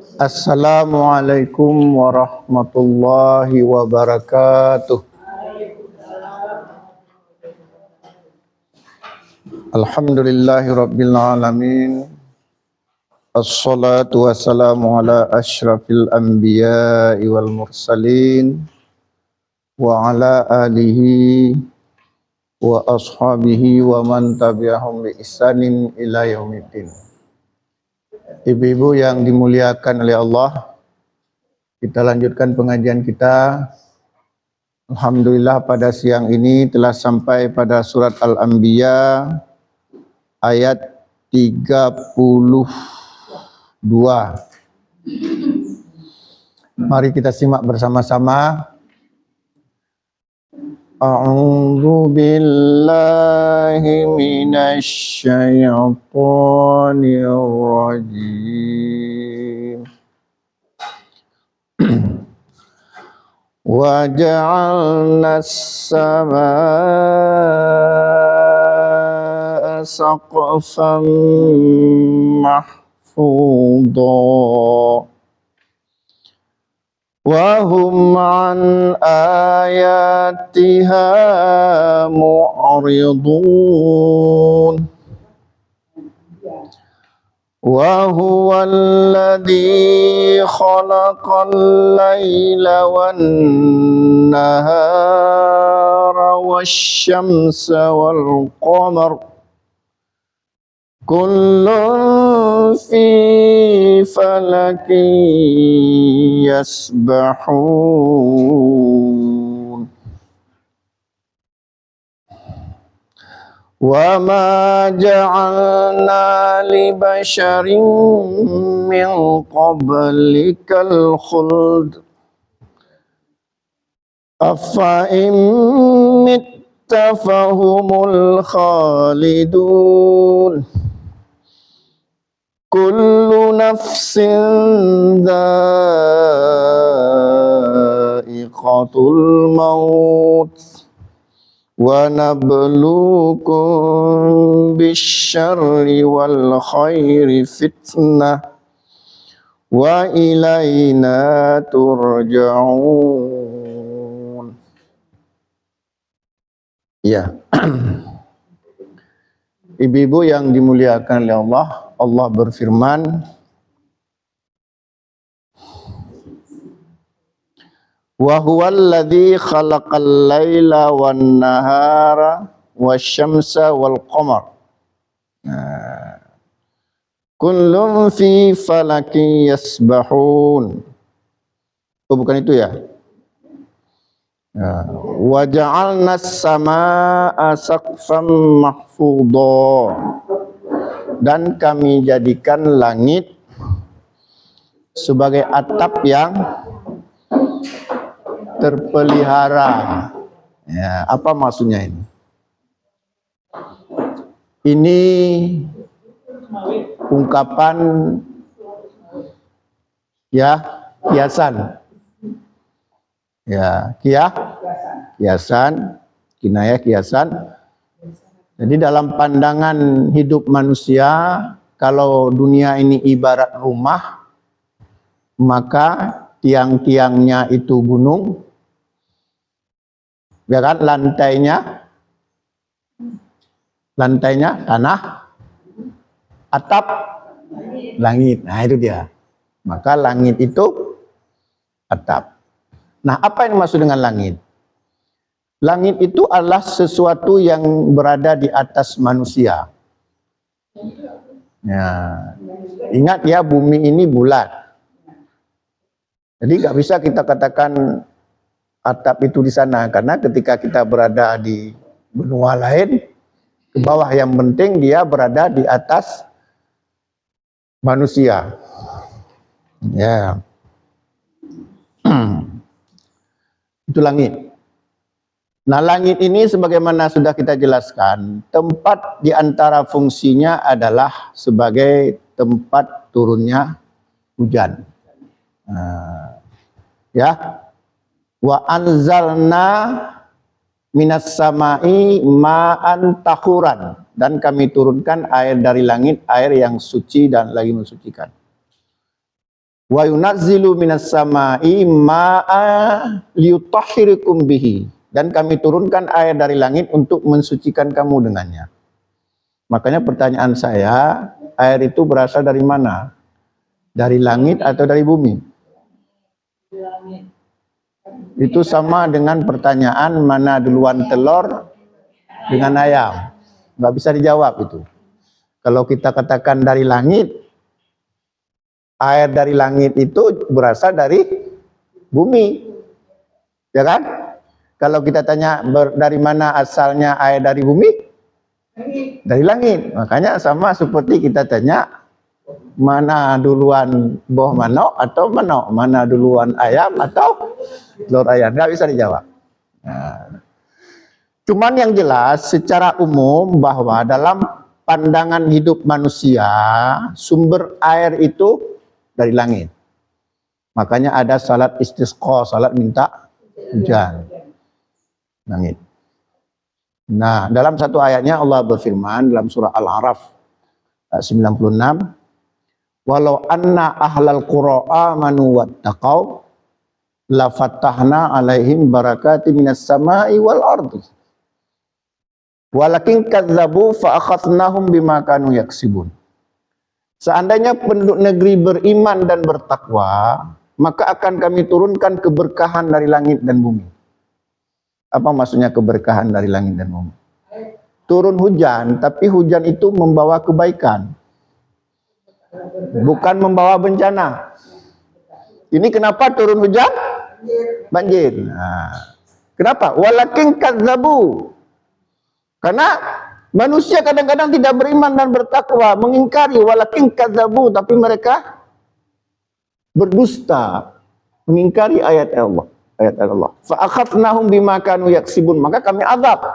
Assalamualaikum warahmatullahi wabarakatuh. Alhamdulillahi rabbil alamin. Assalatu wassalamu ala asyrafil anbiya'i wal mursalin wa ala alihi wa ashabihi wa man tabi'ahum bi ihsanin ila yaumiddin. Ibu-ibu yang dimuliakan oleh Allah, kita lanjutkan pengajian kita. Alhamdulillah pada siang ini telah sampai pada surat Al-Anbiya ayat 32. Mari kita simak bersama-sama. A'udzu billahi minasy syaithanir rajim. Wa ja'alna as-samaa'a saqfan mahfudha wa hum an ayatiha mu'ridun wa huwa alladhi khalaqal layla wan nahara wasyamsa wal qamar kullun fi falakin yasbahun wa ma ja'alna li basharin min qablikal khuld afa in mitta fahumul khalidun kullu nafsin dha'iqatul maut wa nabluukum bisyarri wal khairi fitnah wa ilaina turja'un. Ya. Ibu-ibu yang dimuliakan oleh Allah, Allah berfirman, wa huwal ladzi khalaqal laila wan nahara wasyamsa wal qamar. Kullun fi falakin yasbahun. Oh, bukan itu ya? Wa ja'alna as-samaa'a saqfan mahfudha. Dan kami jadikan langit sebagai atap yang terpelihara. Ya, apa maksudnya ini? Ini ungkapan ya kiasan. Ya, kiasan, kinayah kiasan. Jadi dalam pandangan hidup manusia, kalau dunia ini ibarat rumah, maka tiang-tiangnya itu gunung, ya kan, lantainya tanah, atap langit. Nah itu dia. Maka langit itu atap. Nah apa yang dimaksud dengan langit? Langit itu adalah sesuatu yang berada di atas manusia. Ya, ingat ya, bumi ini bulat. Jadi nggak bisa kita katakan atap itu di sana, karena ketika kita berada di benua lain, ke bawah, yang penting dia berada di atas manusia. Ya, itu langit. Nah, langit ini sebagaimana sudah kita jelaskan, tempat di antara fungsinya adalah sebagai tempat turunnya hujan. Ya, wa anzalna minas samai ma'an tahuran, dan kami turunkan air dari langit, air yang suci dan lagi mensucikan. Wa yunazzilu minas sama'i ma'a liyutahhirikum bihi. Dan kami turunkan air dari langit untuk mensucikan kamu dengannya. Makanya pertanyaan saya, air itu berasal dari mana? Dari langit atau dari bumi? Itu sama dengan pertanyaan mana duluan telur dengan ayam. Nggak bisa dijawab itu. Kalau kita katakan dari langit, air dari langit itu berasal dari bumi. Ya kan? Kalau kita tanya dari mana asalnya air dari bumi? Dari langit. Makanya sama seperti kita tanya mana duluan buah manok atau manok, mana duluan ayam atau telur ayam. Nggak bisa dijawab. Nah, cuman yang jelas secara umum bahwa dalam pandangan hidup manusia sumber air itu dari langit. Makanya ada salat istisqa, salat minta hujan. Langit. Nah, dalam satu ayatnya Allah berfirman dalam surah Al-A'raf 96, walau anna ahlal qura amanu wattaqau la fattahna alaihim barakati minas sama'i wal ardi walakin kadzabu fa akhadnahum bima kanu yaksibun. Seandainya penduduk negeri beriman dan bertakwa, maka akan kami turunkan keberkahan dari langit dan bumi. Apa maksudnya keberkahan dari langit dan bumi? Turun hujan, tapi hujan itu membawa kebaikan, bukan membawa bencana. Ini kenapa turun hujan? Banjir. Nah, kenapa? Walakin kadzabu. Karena manusia kadang-kadang tidak beriman dan bertakwa, mengingkari walakin kadzabu, tapi mereka berdusta, mengingkari ayat Allah. Ayat Allah. Fa akhadnahum bima kanu yaksibun, maka kami azab.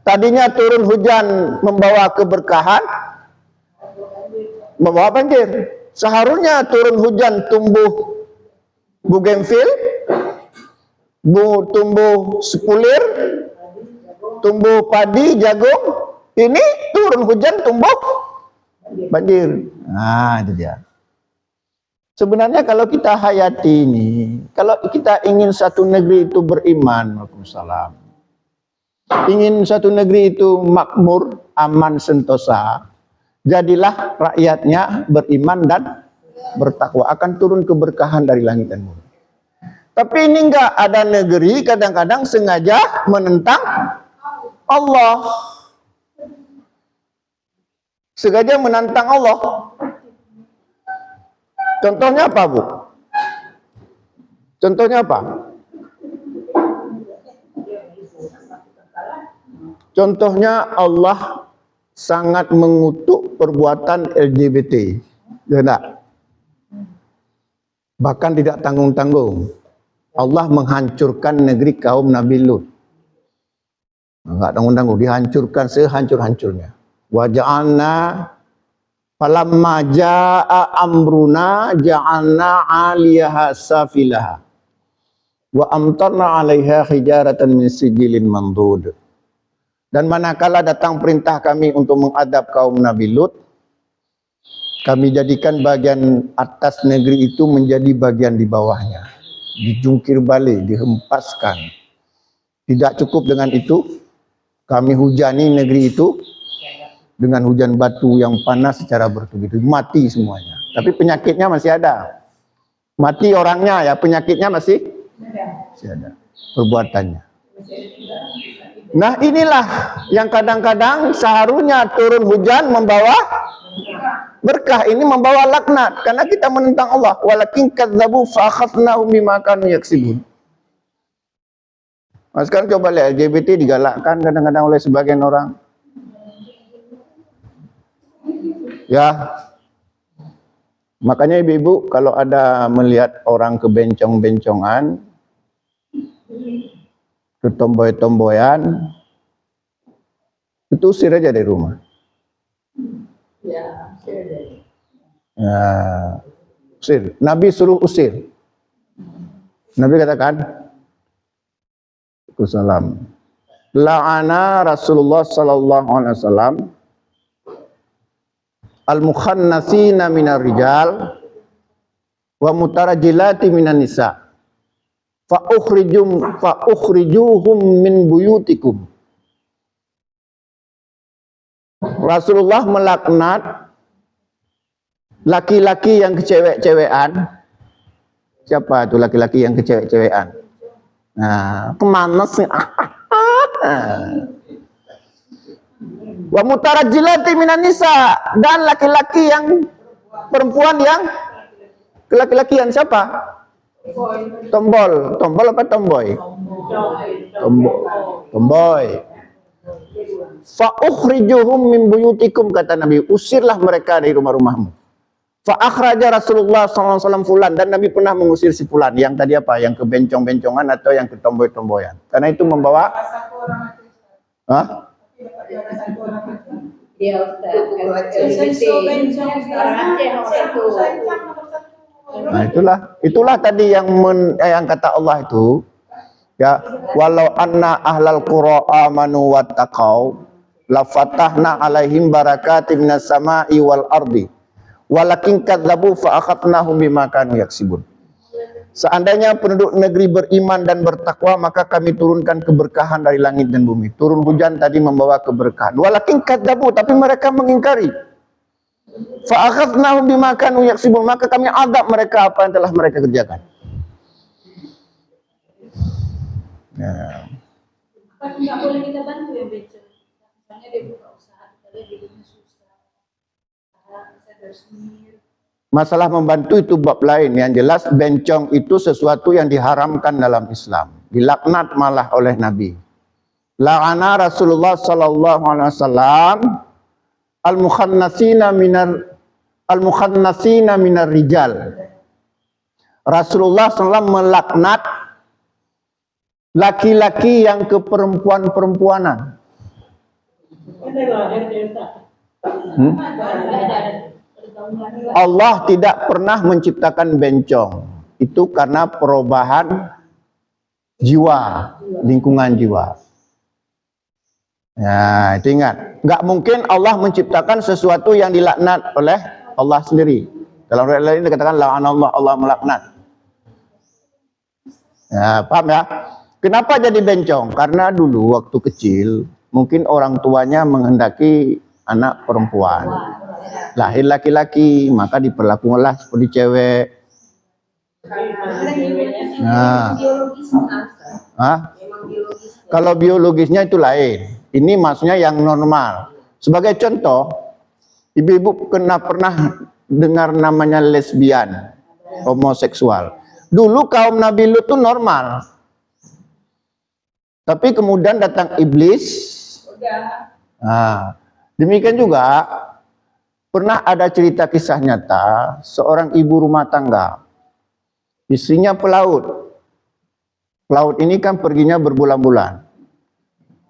Tadinya turun hujan membawa keberkahan, membawa banjir. Seharusnya turun hujan tumbuh bugenvil, tumbuh sepulir, tumbuh padi, jagung. Ini turun hujan tumbuh banjir. Nah, itu dia. Sebenarnya kalau kita hayati ini, kalau kita ingin satu negeri itu beriman, Waalaikumsalam, ingin satu negeri itu makmur, aman, sentosa, jadilah rakyatnya beriman dan bertakwa, akan turun keberkahan dari langit dan bumi. Tapi ini enggak, ada negeri kadang-kadang sengaja menentang Allah. Sengaja menantang Allah. Contohnya apa, Bu? Contohnya apa? Contohnya Allah sangat mengutuk perbuatan LGBT. Ya enggak? Bahkan tidak tanggung-tanggung. Allah menghancurkan negeri kaum Nabi Lut. Enggak tanggung-tanggung, dihancurkan sehancur-hancurnya. Wa ja'alna falamma jaa amruna ja'alna 'aliyaha safilaha wa amtarna 'alaiha hijaratan min sijilin mandud. Dan manakala datang perintah kami untuk mengadab kaum Nabi Lut, kami jadikan bagian atas negeri itu menjadi bagian di bawahnya, dijungkir balik, dihempaskan. Tidak cukup dengan itu, kami hujani negeri itu dengan hujan batu yang panas secara bertubi-tubi, mati semuanya. Tapi penyakitnya masih ada. Mati orangnya, ya penyakitnya masih ada. Perbuatannya. Nah, inilah yang kadang-kadang seharusnya turun hujan membawa berkah, ini membawa laknat karena kita menentang Allah. Walakin kadzabu fa akhadnahum bima kanu yaksibun. Nah, sekarang coba lihat LGBT digalakkan kadang-kadang oleh sebagian orang. Ya, makanya ibu-ibu kalau ada melihat orang kebencong-bencongan, ketomboy-tomboyan, itu usir aja dari rumah. Ya, usir. Nabi suruh usir. Nabi katakan, Waalaikumsalam, la'ana Rasulullah sallallahu alaihi wasallam al-mukhannatsina minar rijal wa mutarajilati minan nisa fa ukhrijuhum min buyutikum. Rasulullah melaknat laki-laki yang kecewek-cewekan. Siapa itu laki-laki yang kecewek-cewekan? Nah, kemana sih? Wa mutarajjilati minan nisa, dan laki-laki yang perempuan yang laki-laki yang siapa? Tombol apa tomboy? Tomboy. Fa ukhrijuhum min buyutikum, kata Nabi, usirlah mereka dari rumah-rumahmu. Fa akhraja Rasulullah SAW fulan, dan Nabi pernah mengusir si fulan. Yang tadi apa? Yang ke bencong-bencongan atau yang ke tomboy-tomboyan. Karena itu membawa Nah itulah tadi yang kata Allah itu, ya, walau anna ahlal qura amanu wattaqau la fatahna alaihim barakatim minas sama'i wal ardi walakin kadzabu fa akhadnahum bima kanu yaksibun. Seandainya penduduk negeri beriman dan bertakwa, maka kami turunkan keberkahan dari langit dan bumi. Turun hujan tadi membawa keberkahan. Walakin kadzabu, tapi mereka mengingkari. Fa akhadnahum bima kanu yaksibun, maka kami adab mereka apa yang telah mereka kerjakan. Ya. Apa nggak boleh kita bantu ya bencong? Misalnya dia buka usaha, kita lihat dia susah, bisa bersih. Masalah membantu itu bab lain. Yang jelas bencong itu sesuatu yang diharamkan dalam Islam. Dilaknat malah oleh Nabi. La'ana Rasulullah sallallahu alaihi wasallam al-mukhannasina minar rijal. Rasulullah SAW melaknat laki-laki yang keperempuan-perempuanan. Allah tidak pernah menciptakan bencong. Itu karena perubahan jiwa, lingkungan jiwa. Ya, itu ingat. Nggak mungkin Allah menciptakan sesuatu yang dilaknat oleh Allah sendiri. Dalam ayat lain dikatakan la'anallah, Allah melaknat. Ya, paham ya? Kenapa jadi bencong? Karena dulu waktu kecil mungkin orang tuanya menghendaki anak perempuan. Lahir laki-laki, maka diperlakukanlah seperti cewek. Nah, kalau biologisnya itu lain. Ini maksudnya yang normal. Sebagai contoh, ibu-ibu pernah dengar namanya lesbian, homoseksual. Dulu kaum Nabi Lut itu normal. Tapi kemudian datang iblis. Nah, demikian juga pernah ada cerita kisah nyata seorang ibu rumah tangga. Istrinya pelaut. Pelaut ini kan perginya berbulan-bulan.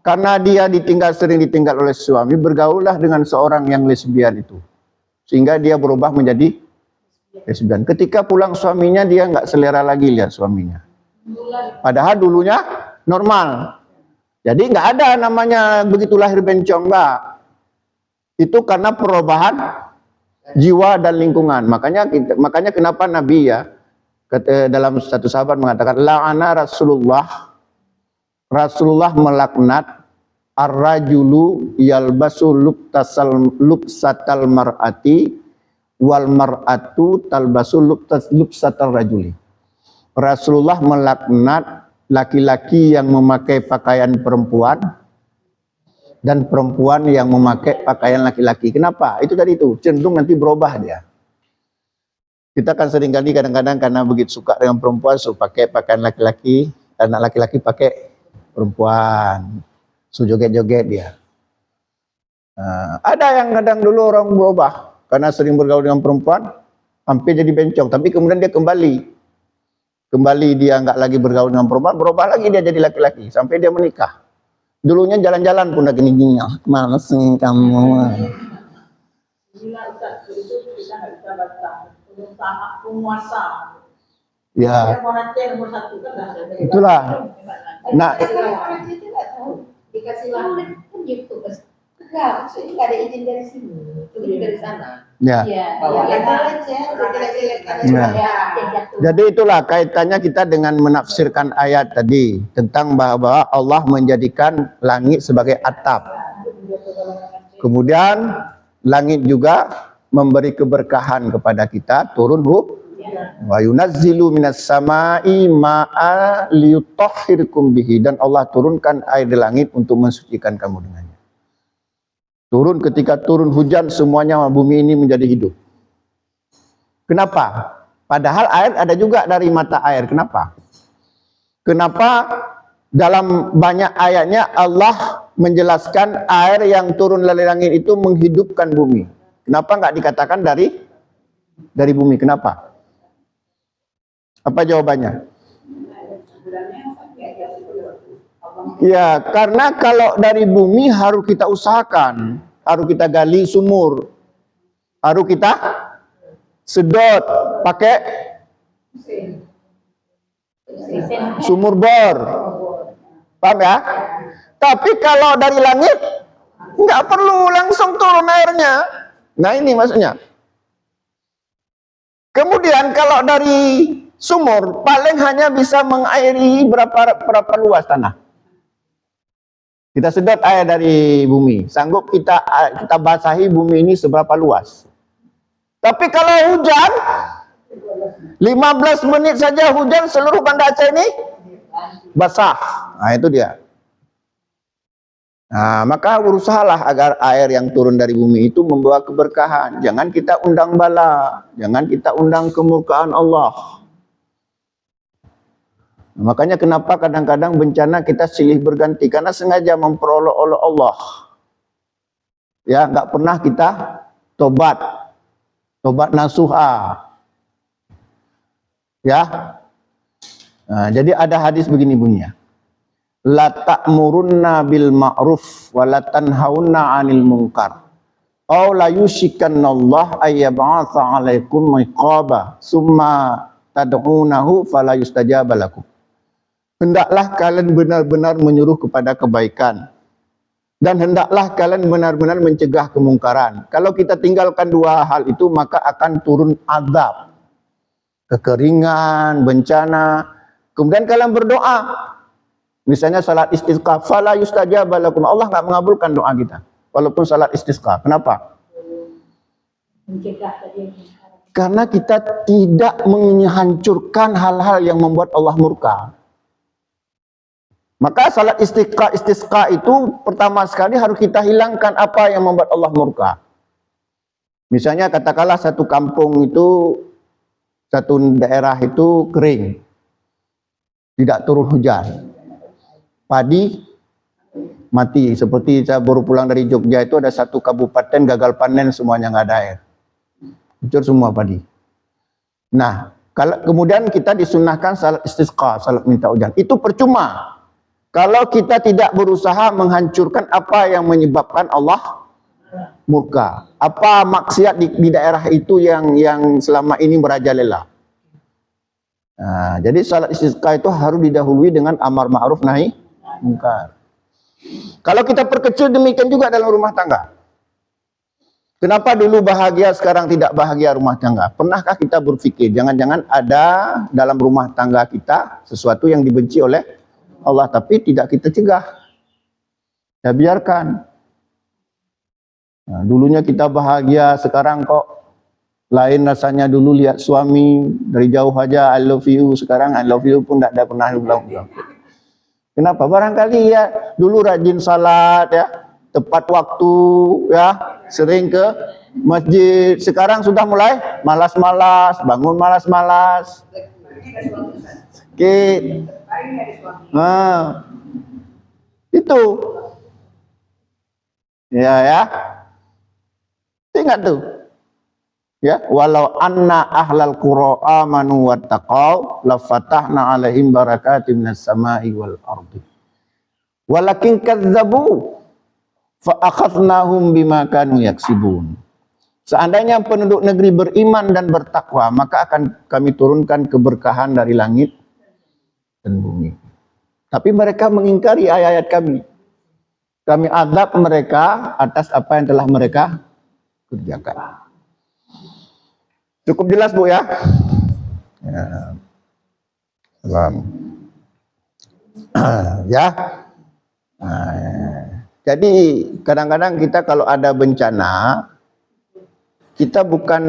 Karena dia sering ditinggal oleh suami, bergaullah dengan seorang yang lesbian itu. Sehingga dia berubah menjadi lesbian. Ketika pulang suaminya, dia nggak selera lagi lihat suaminya. Padahal dulunya normal. Jadi nggak ada namanya begitu lahir bencong, enggak. Itu karena perubahan jiwa dan lingkungan. Makanya kenapa Nabi ya dalam satu sahabat mengatakan la'ana Rasulullah melaknat ar-rajulu yalbasu lubsatal mar'ati wal mar'atu talbasu lubsatal rajuli. Rasulullah melaknat laki-laki yang memakai pakaian perempuan dan perempuan yang memakai pakaian laki-laki. Kenapa? Itu tadi itu, cenderung nanti berubah dia. Kita kan seringkali kadang-kadang karena begitu suka dengan perempuan, so pakai pakaian laki-laki, anak laki-laki pakai perempuan, so joget-joget dia. Ada yang kadang dulu orang berubah karena sering bergaul dengan perempuan, hampir jadi bencong, tapi kemudian dia kembali dia nggak lagi bergaul dengan perempuan, berubah lagi dia jadi laki-laki sampai dia menikah. Dulunya jalan-jalan pun lagi gini, mana sih kamu? Ya, itulah. Nah, dikasih lahan kan gitu. Enggak, maksudnya nggak ada izin dari sini, itu dari sana. Ya. Iya. Bawa Iya. kita aja, jelek-jelek Ya. Yang jatuh. Jadi itulah kaitannya kita dengan menafsirkan ayat tadi tentang bahwa Allah menjadikan langit sebagai atap. Kemudian langit juga memberi keberkahan kepada kita, turun wa yunazzilu minas sama'i ma'a liyutahhirkum bihi, dan Allah turunkan air di langit untuk mensucikan kamu dengannya. Turun, ketika turun hujan semuanya bumi ini menjadi hidup. Kenapa? Padahal air ada juga dari mata air. Kenapa? Kenapa dalam banyak ayatnya Allah menjelaskan air yang turun dari langit itu menghidupkan bumi? Kenapa nggak dikatakan dari bumi? Kenapa? Apa jawabannya? Ya, karena kalau dari bumi harus kita usahakan, harus kita gali sumur, harus kita sedot pakai sumur bor. Paham ya? Tapi kalau dari langit nggak perlu langsung turun airnya. Nah, ini maksudnya. Kemudian kalau dari sumur paling hanya bisa mengairi berapa luas tanah. Kita sedot air dari bumi, sanggup kita basahi bumi ini seberapa luas. Tapi kalau hujan 15 menit saja hujan, seluruh Banda Aceh ini basah. Nah, itu dia. Nah, maka berusahalah agar air yang turun dari bumi itu membawa keberkahan. Jangan kita undang bala, jangan kita undang kemurkaan Allah. Makanya kenapa kadang-kadang bencana kita silih berganti, karena sengaja memperolok-olok Allah. Ya, nggak pernah kita tobat nasuha. Ya. Nah, jadi ada hadis begini bunyinya. La ta'murunna bil ma'ruf wa la tanhauna 'anil munkar. Aw la yushikanallahu ayyab'atsa 'alaikum iqaba summa tad'unahu fala yustajaba lakum. Hendaklah kalian benar-benar menyuruh kepada kebaikan, dan hendaklah kalian benar-benar mencegah kemungkaran. Kalau kita tinggalkan dua hal itu, maka akan turun azab, kekeringan, bencana. Kemudian kalian berdoa, misalnya salat istisqa, fala yustajaba lakum. Allah nggak mengabulkan doa kita walaupun salat istisqa. Kenapa? Mencegah tadi. Karena kita tidak menghancurkan hal-hal yang membuat Allah murka. Maka salat istisqa itu pertama sekali harus kita hilangkan apa yang membuat Allah murka. Misalnya katakanlah satu kampung itu, satu daerah itu kering, tidak turun hujan, padi mati. Seperti saya baru pulang dari Jogja, itu ada satu kabupaten gagal panen, semuanya nggak ada air, hancur semua padi. Nah, kalau kemudian kita disunahkan salat istisqa, salat minta hujan, itu percuma kalau kita tidak berusaha menghancurkan apa yang menyebabkan Allah murka. Apa maksiat di daerah itu yang selama ini merajalela. Nah, jadi salat istisqa itu harus didahului dengan amar ma'ruf nahi munkar. Kalau kita perkecil, demikian juga dalam rumah tangga. Kenapa dulu bahagia, sekarang tidak bahagia rumah tangga? Pernahkah kita berpikir jangan-jangan ada dalam rumah tangga kita sesuatu yang dibenci oleh Allah, tapi tidak kita cegah, kita biarkan. Nah, dulunya kita bahagia, sekarang kok lain rasanya. Dulu lihat suami dari jauh aja I love you, sekarang I love you pun tidak pernah bilang. Kenapa? Barangkali ya dulu rajin salat, ya tepat waktu, ya sering ke masjid. Sekarang sudah mulai malas-malas, bangun malas-malas. Sakit. Nah, itu. Ya. Ingat tuh. Ya, walau anna ahlal qura amanu wattaqau lafatahna alaihim barakatim minas sama'i wal ardi. Walakin kadzabu fa akhadnahum bima kanu yaksibun. Seandainya penduduk negeri beriman dan bertakwa, maka akan kami turunkan keberkahan dari langit dan bumi. Tapi mereka mengingkari ayat-ayat kami. Kami azab mereka atas apa yang telah mereka kerjakan. Cukup jelas Bu ya? Ya. Salam. Ya. Jadi kadang-kadang kita kalau ada bencana, kita bukan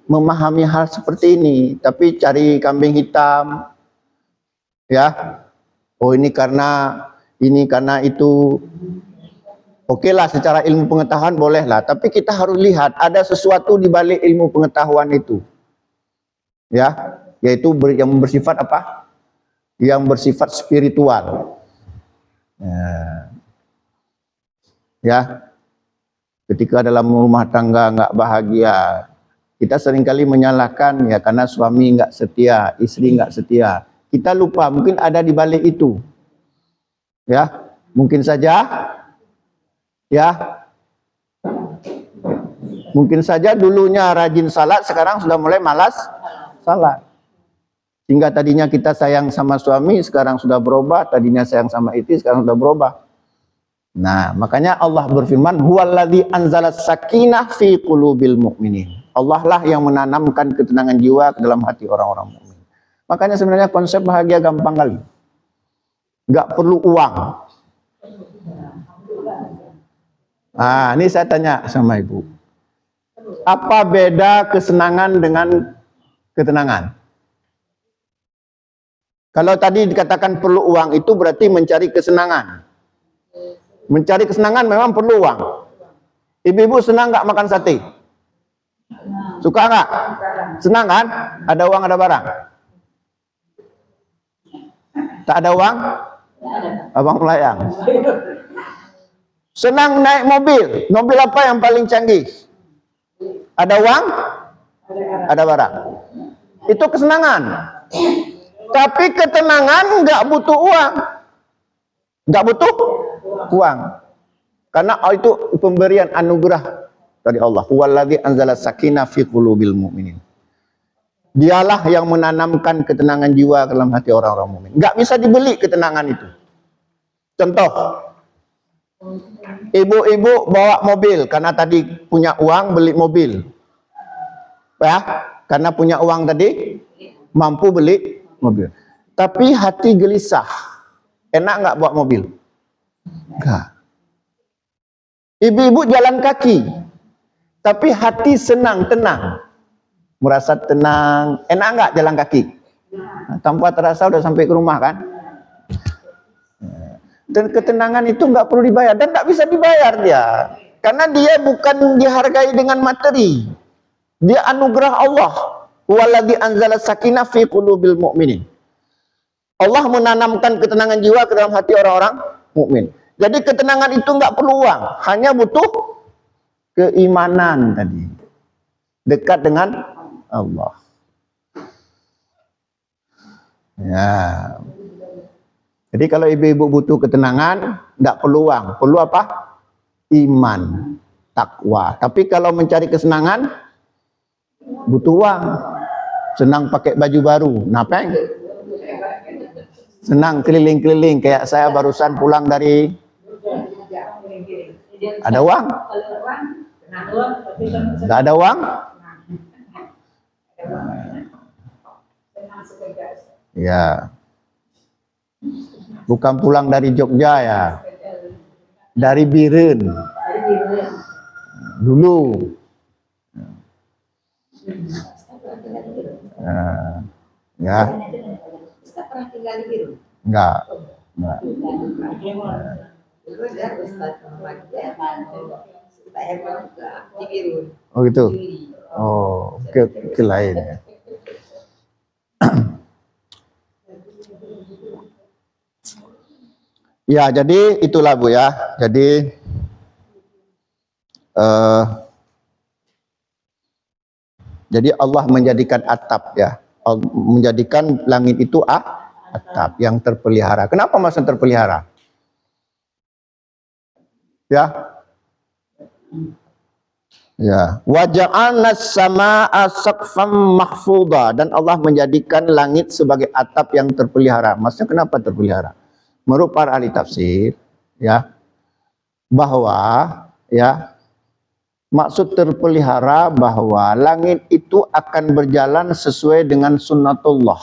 memahami hal seperti ini, tapi cari kambing hitam. Ya. Oh ini karena itu. Oke lah, secara ilmu pengetahuan bolehlah, tapi kita harus lihat ada sesuatu di balik ilmu pengetahuan itu. Ya, yaitu yang bersifat apa? Yang bersifat spiritual. Ya. Ketika dalam rumah tangga nggak bahagia, kita seringkali menyalahkan ya karena suami nggak setia, istri nggak setia. Kita lupa mungkin ada di balik itu. Ya, mungkin saja dulunya rajin salat, sekarang sudah mulai malas salat. Sehingga tadinya kita sayang sama suami, sekarang sudah berubah. Tadinya sayang sama istri, sekarang sudah berubah. Nah, makanya Allah berfirman, huwallazi anzalas sakinah fi qulubil mu'minin. Allah lah yang menanamkan ketenangan jiwa ke dalam hati orang-orang mukmin. Makanya sebenarnya konsep bahagia gampang kali. Nggak perlu uang. Nah, ini saya tanya sama Ibu. Apa beda kesenangan dengan ketenangan? Kalau tadi dikatakan perlu uang, itu berarti mencari kesenangan. Mencari kesenangan memang perlu uang. Ibu-ibu senang nggak makan sate? Suka nggak? Senang kan? Ada uang, ada barang. Tak ada uang? Abang melayang. Senang naik mobil. Mobil apa yang paling canggih? Ada uang? Ada barang. Itu kesenangan. Tapi ketenangan nggak butuh uang. Nggak butuh uang. Karena itu pemberian anugerah dari Allah. Huwallazi anzala sakinah fi qulubil mu'minin. Dialah yang menanamkan ketenangan jiwa ke dalam hati orang-orang mukmin. Nggak bisa dibeli ketenangan itu. Contoh, ibu-ibu bawa mobil karena tadi punya uang beli mobil. Ya, karena punya uang tadi mampu beli mobil. Tapi hati gelisah. Enak nggak bawa mobil? Enggak. Ibu-ibu jalan kaki. Tapi hati senang, tenang. Merasa tenang. Enak nggak jalan kaki? Nah, tanpa terasa udah sampai ke rumah kan? Dan ketenangan itu nggak perlu dibayar dan nggak bisa dibayar dia, karena dia bukan dihargai dengan materi, dia anugerah Allah. Waladzi anzala sakinah fi qulubil mu'minin. Allah menanamkan ketenangan jiwa ke dalam hati orang-orang mukmin. Jadi ketenangan itu nggak perlu uang, hanya butuh keimanan tadi, dekat dengan Allah. Ya. Jadi kalau ibu-ibu butuh ketenangan, tidak perlu uang. Perlu apa? Iman, takwa. Tapi kalau mencari kesenangan, butuh uang. Senang pakai baju baru. Napeng? Senang keliling-keliling. Kayak saya barusan pulang dari... Ada uang? Tidak ada uang? Ya. Bukan pulang dari Jogja ya, dari Biren dulu. Ya, enggak. Oh gitu. Oh, ke lain. Ya, jadi itulah Bu ya. Jadi Allah menjadikan atap ya, menjadikan langit itu atap yang terpelihara. Kenapa maksud terpelihara? Ya, wa ja'alna as-samaa'a saqfan mahfudha, dan Allah menjadikan langit sebagai atap yang terpelihara. Maksudnya kenapa terpelihara? Menurut para ahli tafsir, ya, bahwa ya maksud terpelihara bahwa langit itu akan berjalan sesuai dengan sunnatullah.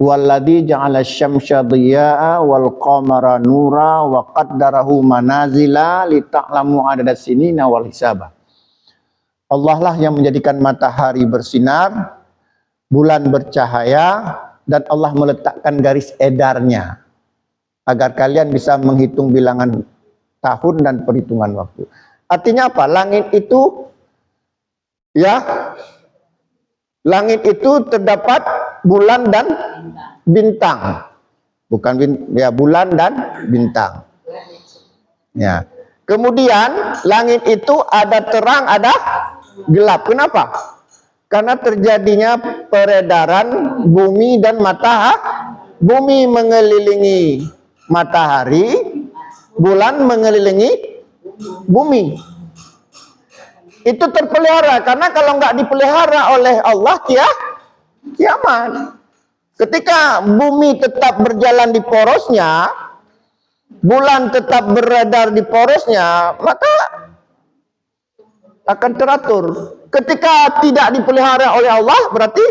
Walladzi ja'ala asy-syamsa dhiya'a wal qamara nura wa qaddarahu manazila lita'lamu adadas sinina wal hisaba. Allah lah yang menjadikan matahari bersinar, bulan bercahaya, dan Allah meletakkan garis edarnya agar kalian bisa menghitung bilangan tahun dan perhitungan waktu. Artinya apa? Langit itu terdapat bulan dan bintang. Bukan bulan dan bintang. Ya. Kemudian langit itu ada terang, ada gelap. Kenapa? Karena terjadinya peredaran bumi dan matahari. Bumi mengelilingi matahari, bulan mengelilingi bumi. Itu terpelihara, karena kalau nggak dipelihara oleh Allah, kiamat. Ketika bumi tetap berjalan di porosnya, bulan tetap beredar di porosnya, maka akan teratur. Ketika tidak dipelihara oleh Allah, berarti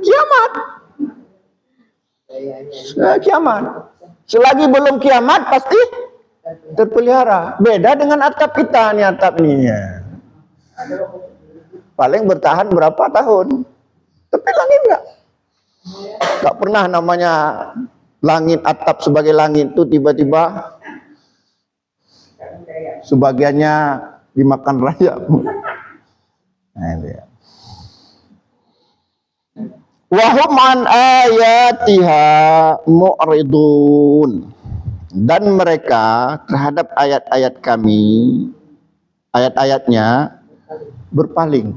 kiamat. Kiamat. Selagi belum kiamat, pasti terpelihara. Beda dengan atap kita, nih atap ini. Paling bertahan berapa tahun. Tapi langit enggak pernah namanya langit, atap sebagai langit itu tiba-tiba sebagiannya dimakan rayap. Nah, itu ya. Wahum an ayatiha mu'ridun. Dan mereka terhadap ayat-ayat kami, ayat-ayatnya berpaling.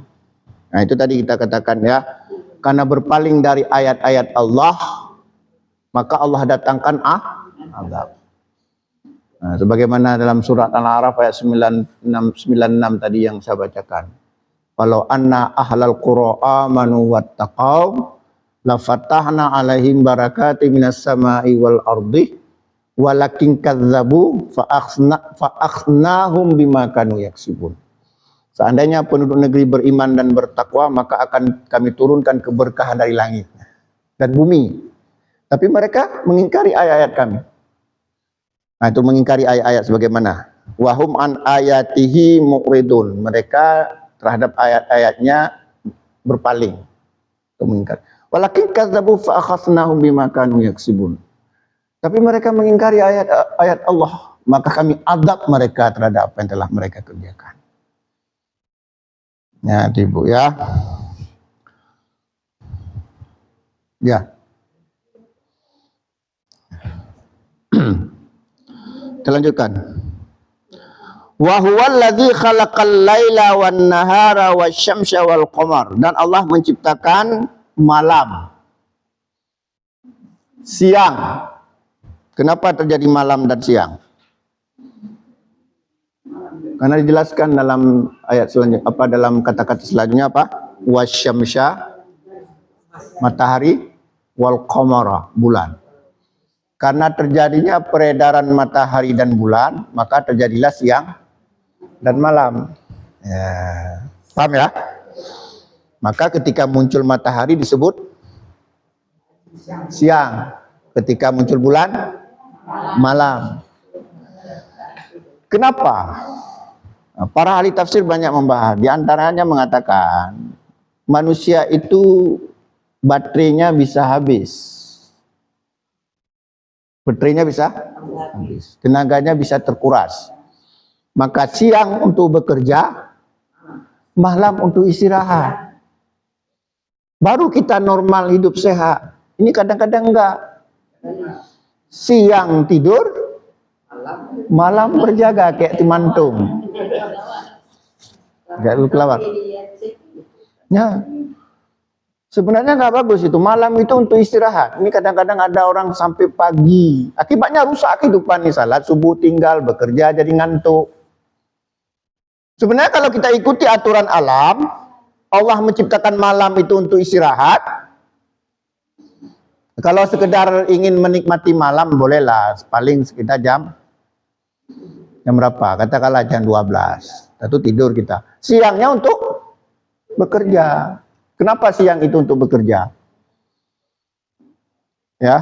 Nah, itu tadi kita katakan ya, karena berpaling dari ayat-ayat Allah, maka Allah datangkan azab. Nah, sebagaimana dalam surat Al-A'raf ayat 96 tadi yang saya bacakan. Walau anna ahlal qura amanu wattaqau la fatahna alaihim barakati minas sama'i wal ardi walakin kadzabu fa akhznahum bima kanu yaksibun. Seandainya penduduk negeri beriman dan bertakwa, maka akan kami turunkan keberkahan dari langit dan bumi. Tapi mereka mengingkari ayat-ayat kami. Nah, itu mengingkari ayat-ayat sebagaimana wahum an ayatihi mu'ridun. Mereka terhadap ayat-ayatnya berpaling, mengingkari. Walakin kadzabu fa akhadnahum bima kanu yaksibun. Tapi mereka mengingkari ayat-ayat Allah, maka kami azab mereka terhadap apa yang telah mereka kerjakan. Ya, Ibu ya. Ya. Kita lanjutkan. Wa huwal ladzi khalaqal laila wan nahara wasyamsa wal qamar. Dan Allah menciptakan malam, siang. Kenapa terjadi malam dan siang? Karena dijelaskan dalam ayat selanjutnya, dalam kata-kata selanjutnya apa? Wasyamsa, matahari, wal qamara, bulan. Karena terjadinya peredaran matahari dan bulan, maka terjadilah siang dan malam. Ya, paham ya? Maka ketika muncul matahari disebut siang. Ketika muncul bulan, malam. Kenapa? Para ahli tafsir banyak membahas. Di antaranya mengatakan manusia itu baterainya bisa habis. Baterainya bisa habis. Tenaganya bisa terkuras. Maka siang untuk bekerja, malam untuk istirahat. Baru kita normal hidup sehat. Ini kadang-kadang enggak. Siang tidur, malam berjaga kayak timantung. Enggak kelawar. Ya. Sebenarnya nggak bagus itu. Malam itu untuk istirahat. Ini kadang-kadang ada orang sampai pagi. Akibatnya rusak kehidupan nih. Salat subuh tinggal, bekerja jadi ngantuk. Sebenarnya kalau kita ikuti aturan alam, Allah menciptakan malam itu untuk istirahat. Kalau sekedar ingin menikmati malam, bolehlah. Paling sekitar jam Jam berapa? Katakanlah jam 12. Lalu tidur kita. Siangnya untuk bekerja. Kenapa siang itu untuk bekerja? Ya.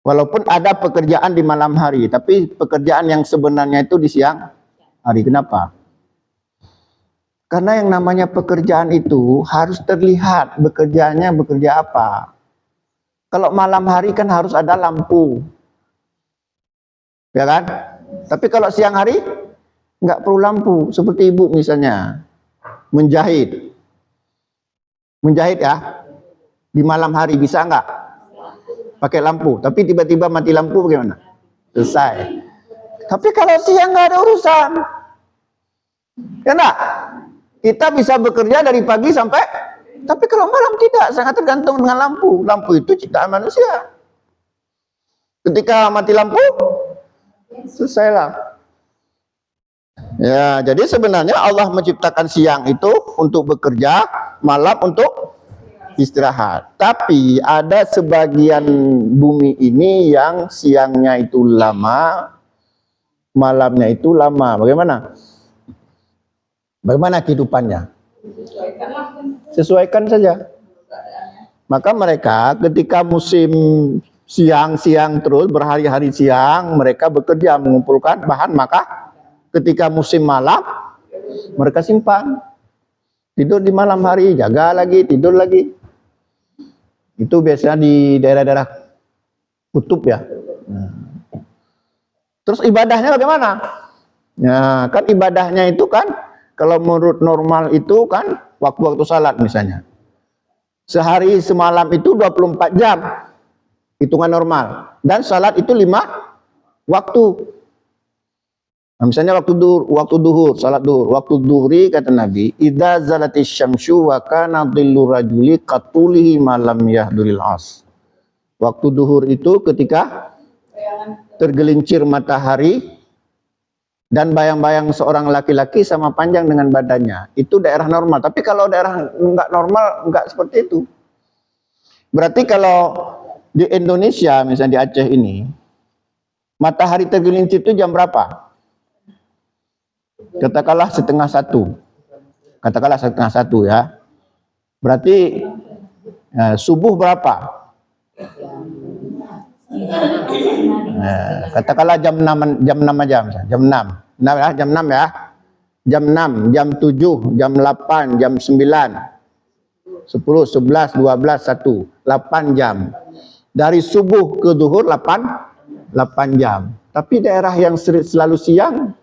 Walaupun ada pekerjaan di malam hari, tapi pekerjaan yang sebenarnya itu di siang hari. Kenapa? Karena yang namanya pekerjaan itu harus terlihat bekerjanya bekerja apa. Kalau malam hari kan harus ada lampu. Ya kan? Tapi kalau siang hari nggak perlu lampu. Seperti ibu misalnya menjahit. Menjahit ya. Di malam hari bisa nggak? Pakai lampu, tapi tiba-tiba mati lampu bagaimana? Selesai. Tapi kalau siang nggak ada urusan, ya enggak? Kita bisa bekerja dari pagi sampai, tapi kalau malam tidak, sangat tergantung dengan lampu. Lampu itu ciptaan manusia. Ketika mati lampu, selesailah. Ya, jadi sebenarnya Allah menciptakan siang itu untuk bekerja, malam untuk istirahat. Tapi ada sebagian bumi ini yang siangnya itu lama, malamnya itu lama. Bagaimana? Bagaimana kehidupannya? Sesuaikan saja. Maka mereka ketika musim siang-siang terus berhari-hari siang, mereka bekerja mengumpulkan bahan, maka ketika musim malam mereka simpan. Tidur di malam hari, jaga lagi, tidur lagi. Itu biasanya di daerah-daerah kutub ya. Terus ibadahnya bagaimana? Ya, kan ibadahnya itu kan kalau menurut normal itu kan waktu-waktu salat misalnya. Sehari semalam itu 24 jam. Hitungan normal. Dan salat itu 5 waktu. Nah, misalnya waktu duhur, salat duhur. Waktu duhuri kata Nabi, idza zalatis syamsu wa kana dhillu rajuli qatulihi malam yahduril as. Waktu duhur itu ketika tergelincir matahari dan bayang-bayang seorang laki-laki sama panjang dengan badannya. Itu daerah normal. Tapi kalau daerah enggak normal, enggak seperti itu. Berarti kalau di Indonesia, misalnya di Aceh ini, matahari tergelincir itu jam berapa? Katakanlah setengah satu. Katakanlah setengah satu ya. Berarti subuh berapa? Katakanlah jam 6 jam. Jam 6. Nah, ya, jam 6 ya. Jam 6, jam 7, jam 8, jam 9. 10, 11, 12, 1. 8 jam. Dari subuh ke zuhur 8 jam. Tapi daerah yang selalu siang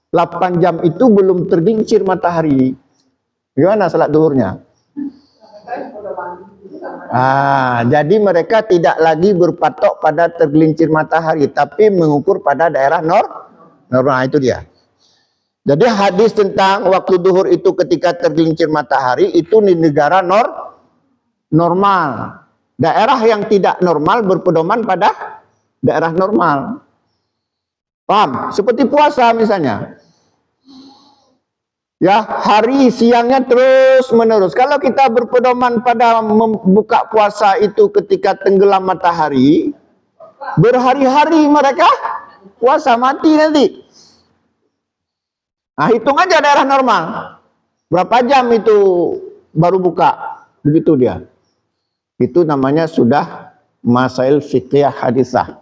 8 jam itu belum tergelincir matahari. Gimana salat zuhurnya? Jadi mereka tidak lagi berpatok pada tergelincir matahari, tapi mengukur pada daerah normal. Itu dia. Jadi hadis tentang waktu zuhur itu ketika tergelincir matahari itu di negara normal. Daerah yang tidak normal berpedoman pada daerah normal. Paham? Seperti puasa misalnya. Ya, hari siangnya terus menerus. Kalau kita berpedoman pada membuka puasa itu ketika tenggelam matahari, berhari-hari mereka puasa mati nanti. Nah, hitung aja daerah normal. Berapa jam itu baru buka? Begitu dia. Itu namanya sudah masail fiqhiyah hadisah.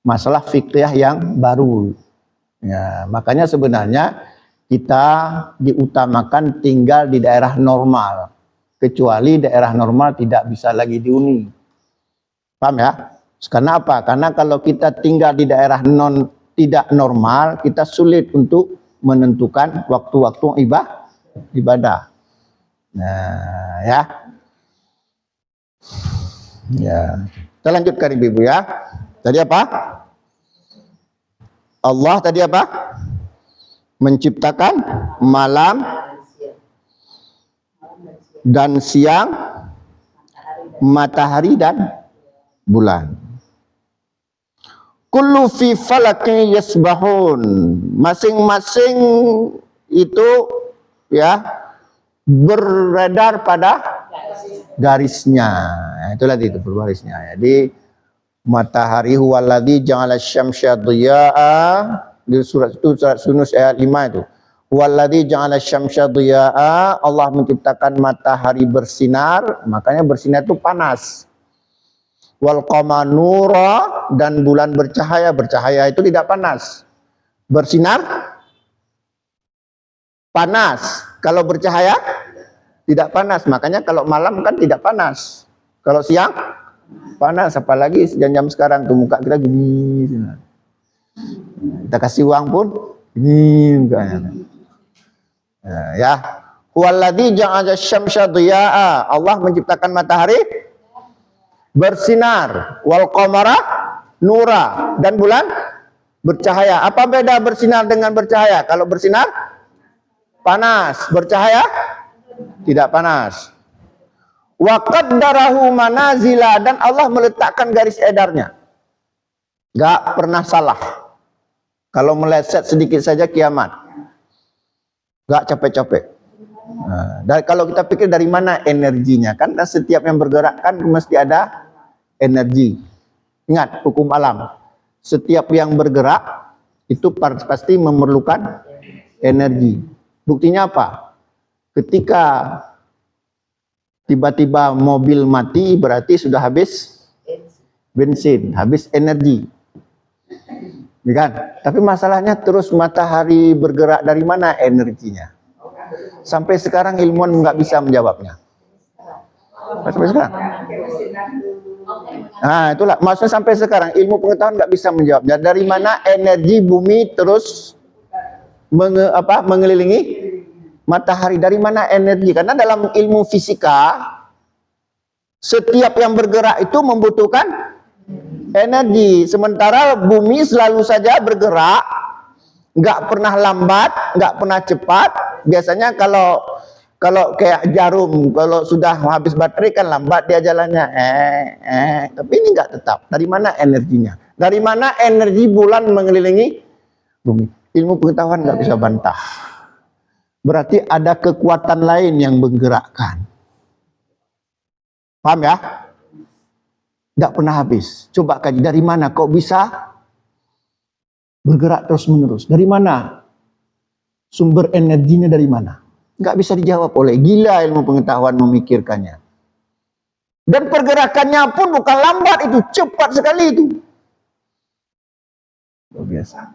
Masalah fiqhiyah yang baru. Ya, makanya sebenarnya kita diutamakan tinggal di daerah normal. Kecuali daerah normal tidak bisa lagi dihuni. Paham ya? Karena apa? Karena kalau kita tinggal di daerah tidak normal, kita sulit untuk menentukan waktu-waktu ibadah. Nah, ya. Ya. Kita lanjutkan Ibu ya. Tadi apa? Allah tadi apa? Menciptakan malam dan siang, matahari dan bulan. Kullu fi falakin yasbahun. Masing-masing itu ya beredar pada garisnya. Itulah itu berbarisnya. Jadi Matahari huwallazi ja'ala asy-syamsa dhiya'a, di surat itu, surat Yunus ayat 5 itu. Huwallazi ja'ala asy-syamsa dhiya'a, Allah menciptakan matahari bersinar, makanya bersinar itu panas. Wal qamara nura, dan bulan bercahaya, bercahaya itu tidak panas. Bersinar panas. Kalau bercahaya tidak panas. Makanya kalau malam kan tidak panas. Kalau siang panas, apalagi jam-jam sekarang tuh muka kita gini. Kita kasih uang pun gini mukanya. Ya. Huwallazi ja'ala asy-syamsa dhiya'a. Allah menciptakan matahari bersinar, wal qamara nura, dan bulan bercahaya. Apa beda bersinar dengan bercahaya? Kalau bersinar panas, bercahaya tidak panas. Wa qaddarahu manazila, dan Allah meletakkan garis edarnya. Gak pernah salah. Kalau meleset sedikit saja kiamat. Gak capek-capek. Nah, kalau kita pikir dari mana energinya, kan setiap yang bergerak kan mesti ada energi. Ingat hukum alam. Setiap yang bergerak itu pasti memerlukan energi. Buktinya apa? Ketika tiba-tiba mobil mati, berarti sudah habis bensin, habis energi. Ya kan? Tapi masalahnya terus matahari bergerak, dari mana energinya? Sampai sekarang ilmuwan nggak bisa menjawabnya. Sampai sekarang. Nah, itulah maksudnya sampai sekarang ilmu pengetahuan nggak bisa menjawabnya. Dari mana energi bumi terus mengelilingi matahari? Dari mana energi? Karena dalam ilmu fisika setiap yang bergerak itu membutuhkan energi. Sementara bumi selalu saja bergerak, nggak pernah lambat, nggak pernah cepat. Biasanya kalau kayak jarum, kalau sudah habis baterai kan lambat dia jalannya. Tapi ini nggak tetap. Dari mana energinya? Dari mana energi bulan mengelilingi bumi? Ilmu pengetahuan nggak bisa bantah. Berarti ada kekuatan lain yang menggerakkan. Paham ya? Nggak pernah habis. Coba kaji, dari mana kok bisa bergerak terus menerus? Dari mana? Sumber energinya dari mana? Nggak bisa dijawab oleh gila ilmu pengetahuan memikirkannya. Dan pergerakannya pun bukan lambat, itu cepat sekali itu. Luar biasa.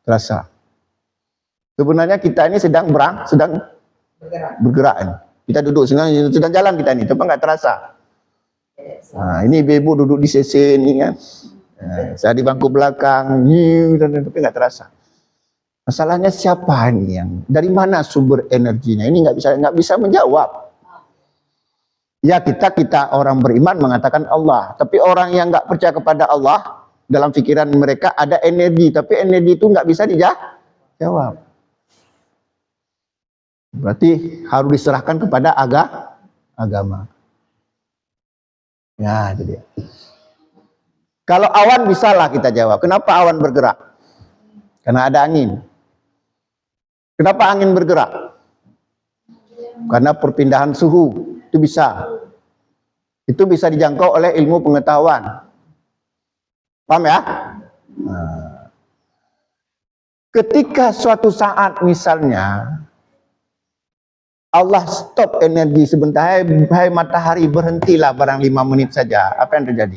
Terasa. Sebenarnya kita ini sedang bergerak. Kita duduk sedang jalan kita ini, tapi nggak terasa. Nah, ini ibu duduk di CC ini kan. Nah, saya di bangku belakang, tapi nggak terasa. Masalahnya siapa ini yang, dari mana sumber energinya? Ini nggak bisa menjawab. Ya kita orang beriman mengatakan Allah, tapi orang yang nggak percaya kepada Allah, dalam pikiran mereka ada energi, tapi energi itu nggak bisa dijawab. Berarti harus diserahkan kepada agama. Ya, itu dia. Kalau awan bisalah kita jawab. Kenapa awan bergerak? Karena ada angin. Kenapa angin bergerak? Karena perpindahan suhu. Itu bisa. Itu bisa dijangkau oleh ilmu pengetahuan. Paham ya? Nah. Ketika suatu saat misalnya Allah stop energi sebentar, hai matahari berhentilah barang 5 menit saja. Apa yang terjadi?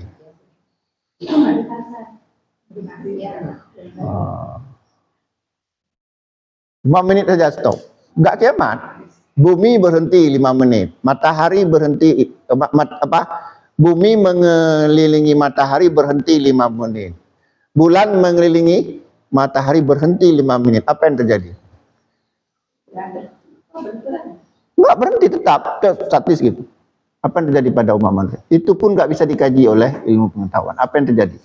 5 menit saja stop. Enggak kiamat. Bumi berhenti 5 menit. Matahari berhenti, bumi mengelilingi matahari berhenti 5 menit. Bulan mengelilingi matahari berhenti 5 menit. Apa yang terjadi? Enggak berhenti, tetap statis gitu. Apa yang terjadi pada umat manusia? Itu pun enggak bisa dikaji oleh ilmu pengetahuan. Apa yang terjadi?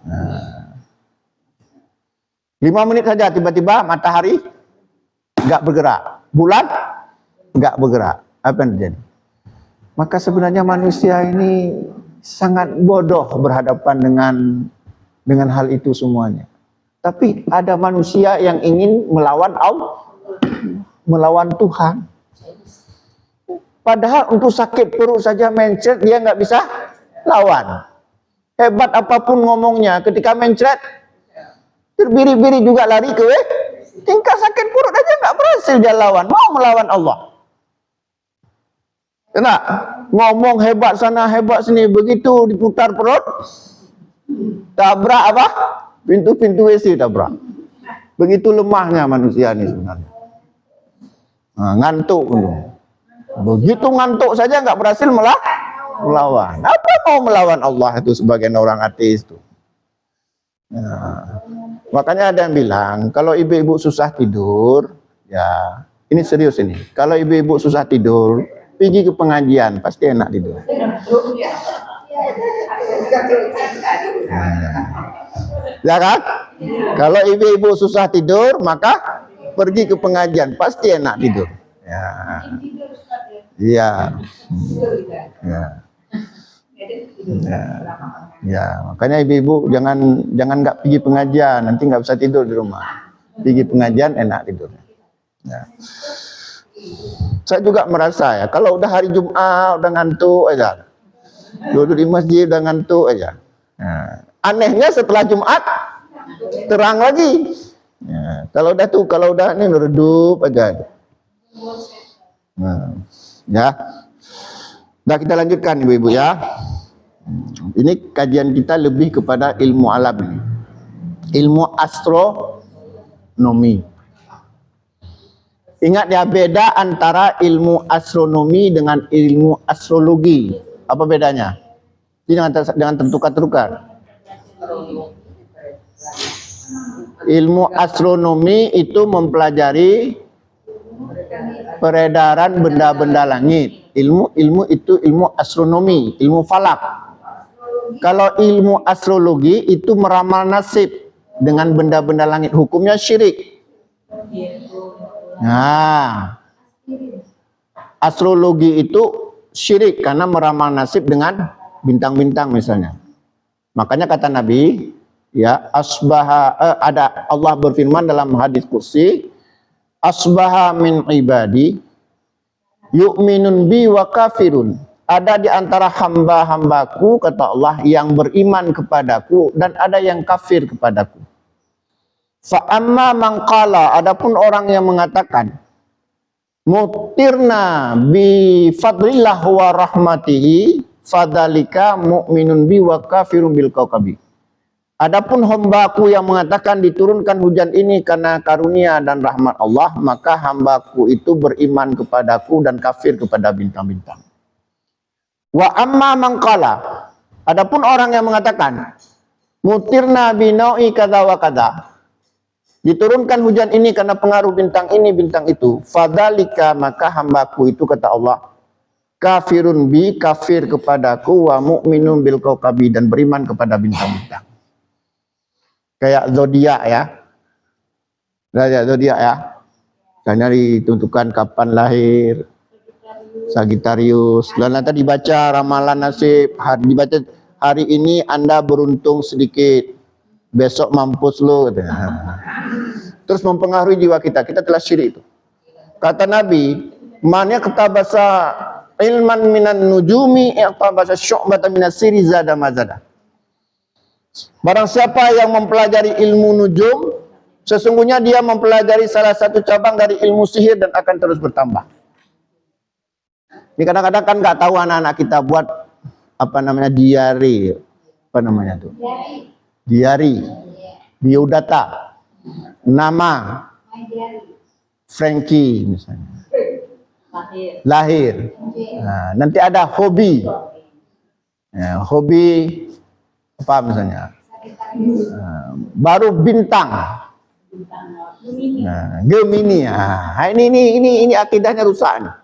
Nah. 5 menit saja tiba-tiba matahari enggak bergerak. Bulan enggak bergerak. Apa yang terjadi? Maka sebenarnya manusia ini sangat bodoh berhadapan dengan hal itu semuanya. Tapi ada manusia yang ingin melawan Allah, melawan Tuhan. Padahal untuk sakit perut saja mencet dia nggak bisa lawan. Hebat apapun ngomongnya, ketika mencret, terbiri-biri juga lari ke tingkat sakit perut aja nggak berhasil dia lawan. Mau melawan Allah. Kena ngomong hebat sana hebat sini, begitu diputar perut, tabrak apa? Pintu-pintu WC tabrak. Begitu lemahnya manusia ini sebenarnya. Nah, ngantuk. Begitu ngantuk saja nggak berhasil melawan. Apa mau melawan Allah itu sebagian orang ateis itu. Nah, makanya ada yang bilang kalau ibu-ibu susah tidur, ya ini serius ini. Kalau ibu-ibu susah tidur, pergi ke pengajian pasti enak tidur. Ya kan? Kalau ibu-ibu susah tidur, maka pergi ke pengajian pasti enak tidur. Ya. Iya. Ya. Ya, makanya ibu-ibu jangan nggak pergi pengajian, nanti nggak bisa tidur di rumah. Pergi pengajian enak tidur. Ya. Saya juga merasa ya, kalau udah hari Jumat udah ngantuk aja, duduk di masjid udah ngantuk aja. Nah, anehnya setelah Jumat terang lagi. Ya, kalau udah ini redup aja. Nah, ya. Nah, kita lanjutkan ibu-ibu ya. Ini kajian kita lebih kepada ilmu alam ini. Ilmu astronomi. Ingat ya, beda antara ilmu astronomi dengan ilmu astrologi. Apa bedanya? Jangan tertukar-tukar. Ilmu astronomi itu mempelajari peredaran benda-benda langit. Ilmu itu ilmu astronomi, ilmu falak. Kalau ilmu astrologi itu meramal nasib dengan benda-benda langit, hukumnya syirik. Nah, astrologi itu syirik karena meramal nasib dengan bintang-bintang misalnya. Makanya kata Nabi, ya, ada Allah berfirman dalam hadis qudsi, asbaha min ibadi yu'minun bi wa kafirun. Ada di antara hamba-hambaku, kata Allah, yang beriman kepadaku dan ada yang kafir kepadaku. Fa amma man qala, adapun orang yang mengatakan mutirna bi fadlillah wa rahmatihi fadzalika mu'minun bi wa kafirun bil kaukabi. Adapun hambaku yang mengatakan diturunkan hujan ini karena karunia dan rahmat Allah, maka hambaku itu beriman kepadaku dan kafir kepada bintang-bintang. Wa amma man qala, adapun orang yang mengatakan mutirna binau'i kadza wa kadza, diturunkan hujan ini karena pengaruh bintang ini bintang itu, fadzalika, maka hambaku itu, kata Allah, kafirun bi, kafir kepadaku, wa mu'minun bil kaukabi, dan beriman kepada bintang-bintang. Kayak zodiak ya. Zodiak ya. Karena ditentukan kapan lahir. Sagittarius. Dan nanti dibaca ramalan nasib. Dibaca hari ini Anda beruntung sedikit. Besok mampus lo. Terus mempengaruhi jiwa kita. Kita telah syirik itu. Kata Nabi, man yaktabasa ilman minan nujumi yaktabasa syu'batan minas siri zada mazada. Barang siapa yang mempelajari ilmu nujum, sesungguhnya dia mempelajari salah satu cabang dari ilmu sihir dan akan terus bertambah. Ini kadang-kadang kan nggak tahu anak-anak kita buat apa namanya diary, apa namanya tuh? Diary, biodata, nama, Frankie misalnya, lahir. Nah, nanti ada hobi, ya, hobi apa misalnya, baru bintang, Gemini. Nah, ini akidahnya rusak nih.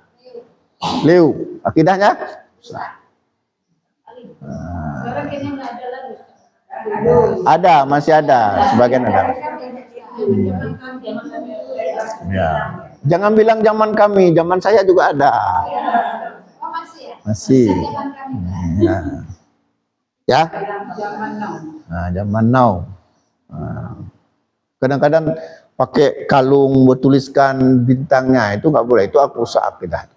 Leo, akidahnya rusak. Sekarang kayaknya nggak ada lagi. Ada, masih ada, sebagian ada. Ya. Jangan bilang zaman kami, zaman saya juga ada. Masih. Ya. Ya. Nah, zaman now. Kadang-kadang pakai kalung bertuliskan bintangnya, itu nggak boleh, itu aku rusak akidah.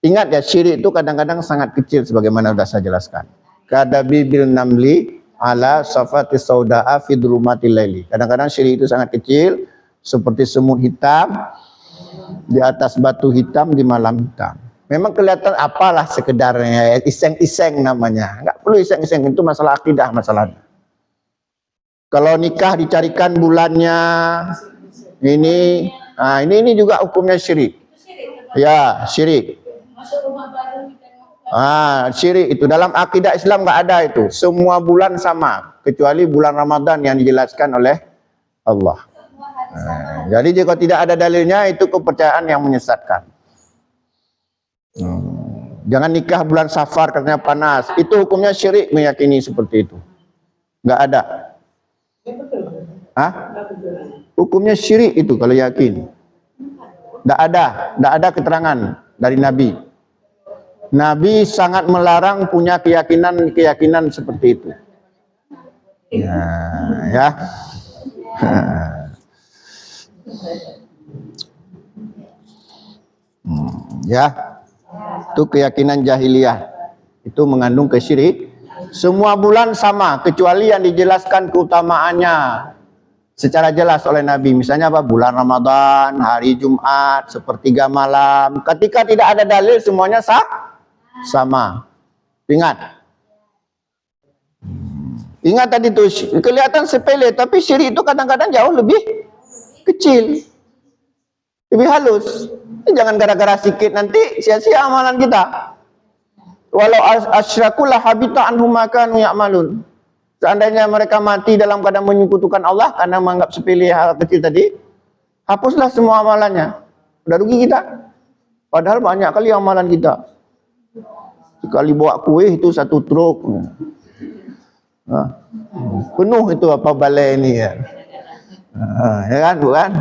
Ingat ya, syirik itu kadang-kadang sangat kecil sebagaimana sudah saya jelaskan. kadabi bil namli ala safati sauda'a fi dhulumatil laili. Kadang-kadang syirik itu sangat kecil seperti semut hitam di atas batu hitam di malam hitam. Memang kelihatan apalah sekedarnya, iseng-iseng namanya. Enggak perlu iseng-iseng, itu masalah akidah masalahnya. Kalau nikah dicarikan bulannya, ini juga hukumnya syirik. Itu syirik. Ya, syirik. Masuk rumah baru kita Syirik itu dalam akidah Islam enggak ada itu. Semua bulan sama, kecuali bulan Ramadan yang dijelaskan oleh Allah. semua hari sama. Jadi jika tidak ada dalilnya, itu kepercayaan yang menyesatkan. Jangan nikah bulan Safar katanya panas. Itu hukumnya syirik meyakini seperti itu. Enggak ada. Hukumnya syirik itu kalau yakin. Enggak ada keterangan dari Nabi. Nabi sangat melarang punya keyakinan seperti itu. Ya. Ya. Itu keyakinan jahiliyah. Itu mengandung kesyirik. Semua bulan sama kecuali yang dijelaskan keutamaannya secara jelas oleh Nabi. Misalnya apa? Bulan Ramadan, hari Jumat, sepertiga malam. Ketika tidak ada dalil semuanya sama. Ingat. Ingat tadi itu kelihatan sepele tapi syirik itu kadang-kadang jauh lebih kecil. Lebih halus. Jangan gara-gara sikit nanti sia-sia amalan kita. Walau asyraku la habita anhum ma kanu ya'malun. Seandainya mereka mati dalam keadaan menyekutukan Allah karena menganggap sepele hal kecil tadi, hapuslah semua amalannya. Udah rugi kita. Padahal banyak kali amalan kita. Sekali bawa kue itu 1 truk. Penuh itu apa balai ini ya. Ya kan, bukan?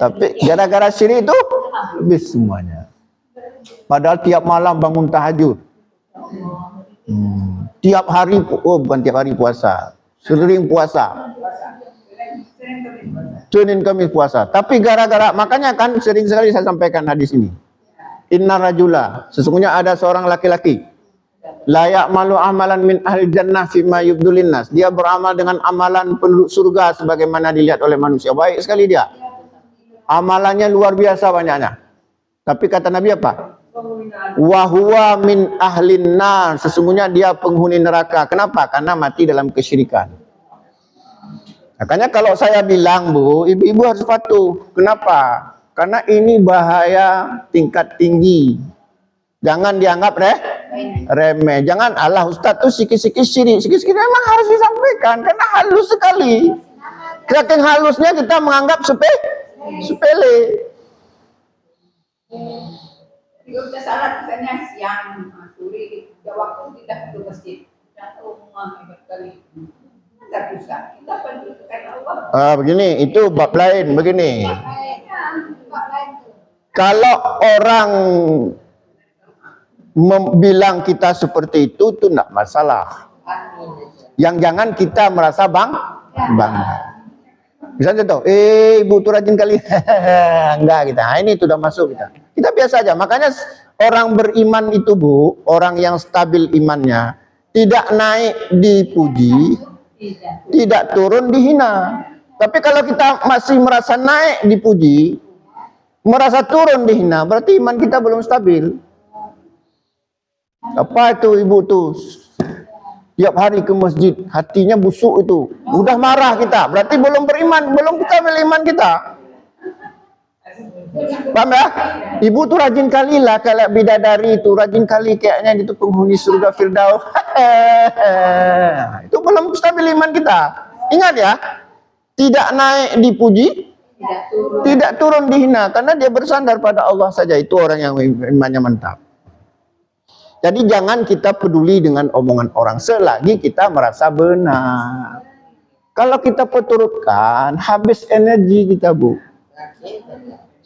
Tapi gara-gara syirik itu habis semuanya. Padahal tiap malam bangun tahajud. Tiap hari, bukan tiap hari puasa. Sering puasa. Senin Kamis puasa. Tapi gara-gara, makanya kan sering sekali saya sampaikan hadis ini. Inna rajula, sesungguhnya ada seorang laki-laki. La ya'malu amalan min ahli jannah fima yubdulin nas. Dia beramal dengan amalan penduduk surga sebagaimana dilihat oleh manusia. Baik sekali dia. Amalannya luar biasa banyaknya. Tapi kata Nabi apa? Wa huwa min ahlin nar. Sesungguhnya dia penghuni neraka. Kenapa? Karena mati dalam kesyirikan. Makanya kalau saya bilang, Bu, ibu-ibu harus patuh. Kenapa? Karena ini bahaya tingkat tinggi. Jangan dianggap remeh. Jangan Allah Ustaz tuh sikit-sikit syirik. Sikit-sikit memang harus disampaikan karena halus sekali. Saking halusnya kita menganggap sepele. Kita salah misalnya siang, sore, waktu kita ke masjid. Kita rumah hebat kali. Kita bisa. Kita pendudukan Allah. Begini, itu bab lain. Begini. Kalau orang bilang kita seperti itu enggak masalah. Yang jangan kita merasa bangga. Misalnya tuh, ibu tuh rajin kali. Enggak kita. Ini sudah masuk kita. Kita biasa aja. Makanya orang beriman itu, Bu, orang yang stabil imannya, tidak naik dipuji, tidak turun dihina. Tapi kalau kita masih merasa naik dipuji, merasa turun dihina, berarti iman kita belum stabil. Apa itu ibu tuh? Tiap hari ke masjid, hatinya busuk itu. Udah marah kita, berarti belum beriman, belum stabil iman kita. Paham ya? Ibu tuh rajin kali lah, kayak bidadari itu, rajin kali kayaknya itu penghuni surga Firdaus. Itu belum stabil iman kita. Ingat ya, tidak naik dipuji, tidak turun dihina, karena dia bersandar pada Allah saja. Itu orang yang imannya mantap. Jadi jangan kita peduli dengan omongan orang selagi kita merasa benar. Kalau kita perturutkan, habis energi kita, Bu.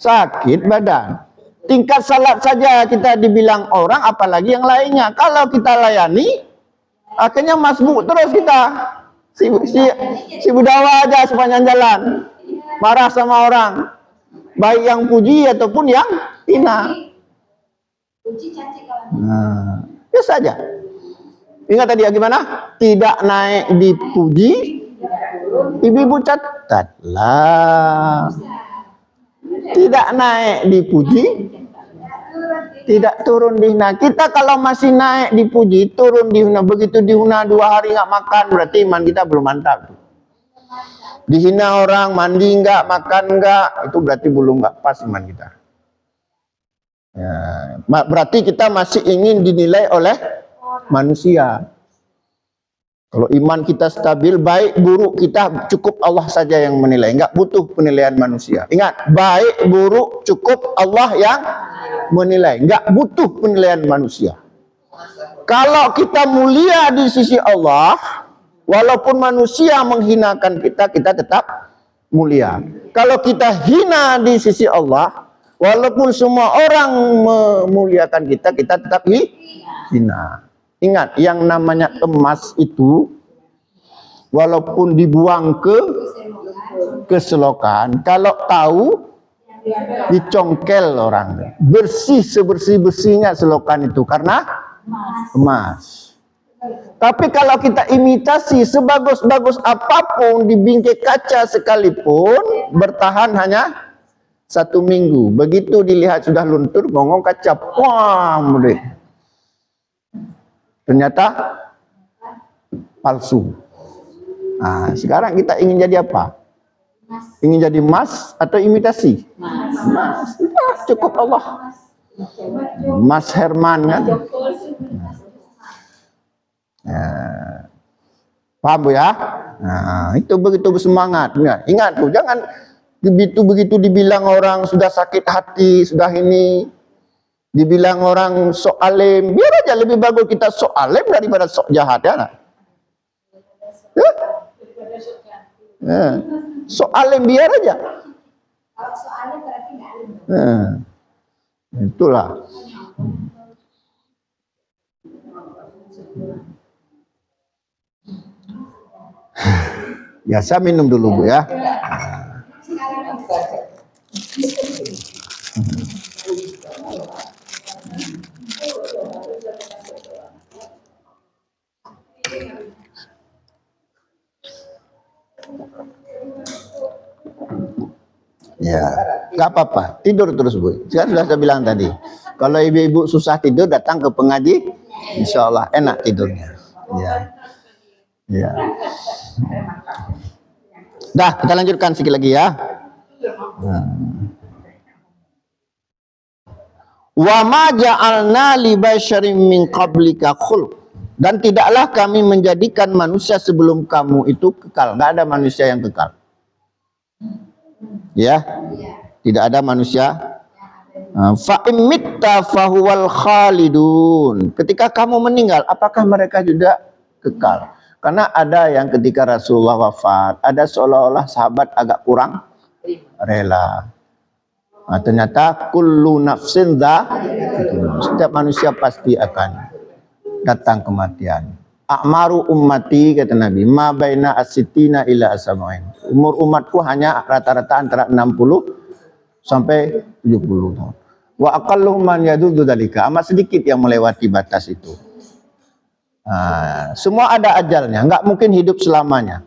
Sakit badan. Tingkat salat saja kita dibilang orang, apalagi yang lainnya. Kalau kita layani, akhirnya masbuk terus kita. Si budawa aja sepanjang jalan. Marah sama orang. Baik yang puji ataupun yang hina. Biasa aja. Ingat tadi ya gimana? Tidak naik dipuji, ibu-ibu catatlah. Tidak naik dipuji, tidak turun dihina. Kita kalau masih naik dipuji, turun dihina, begitu dihina 2 hari nggak makan, berarti iman kita belum mantap. Dihina orang, mandi nggak, makan nggak, itu berarti belum nggak pas iman kita. Ya, berarti kita masih ingin dinilai oleh manusia. Kalau iman kita stabil, baik buruk kita cukup Allah saja yang menilai, nggak butuh penilaian manusia. Ingat, baik buruk cukup Allah yang menilai, nggak butuh penilaian manusia. Kalau kita mulia di sisi Allah, walaupun manusia menghinakan kita, kita tetap mulia. Kalau kita hina di sisi Allah, walaupun semua orang memuliakan kita, kita tetap hina. Ingat, yang namanya emas itu, walaupun dibuang ke selokan, kalau tahu, dicongkel orang. Bersih sebersih-bersihnya selokan itu, karena emas. Tapi kalau kita imitasi, sebagus-bagus apapun, di bingkai kaca sekalipun, bertahan hanya 1 minggu. Begitu dilihat sudah luntur, gongong kaca, puang, ternyata palsu. Nah, sekarang kita ingin jadi apa? Ingin jadi emas atau imitasi? Emas. Ya, cukup Allah. Mas Herman kan? Nah, paham Bu ya? Nah, itu begitu bersemangat. Ingat tuh, jangan begitu dibilang orang sudah sakit hati, sudah ini, dibilang orang sok alim, biar aja, lebih bagus kita sok alim daripada sok jahat ya. Sok alim biar aja. Kalau sok alim berarti nggak alim. Itulah. Ya, saya minum dulu Bu ya. Ya, nggak apa-apa, tidur terus Bu. Sudah saya bilang tadi, kalau ibu-ibu susah tidur datang ke pengaji, insya Allah enak tidurnya. Ya, ya. Dah, kita lanjutkan sedikit lagi ya. Wa ma ja'alna li basyarin min qablika khulq. Dan tidaklah kami menjadikan manusia sebelum kamu itu kekal. Nggak ada manusia yang kekal. Ya, tidak ada manusia. Fa imitta fahuwal khalidun. Ketika kamu meninggal, apakah mereka juga kekal? Karena ada yang ketika Rasulullah wafat, ada seolah-olah sahabat agak kurang rela. Nah, ternyata kullu nafsin setiap manusia pasti akan datang kematian. A'maru ummati, kata Nabi, ma baina as-sittina ila as-sab'in. Umur umatku hanya rata-rata antara 60 sampai 70 tahun. Wa aqalluhum man yadudu dzalika, amat sedikit yang melewati batas itu. Nah, semua ada ajalnya, nggak mungkin hidup selamanya.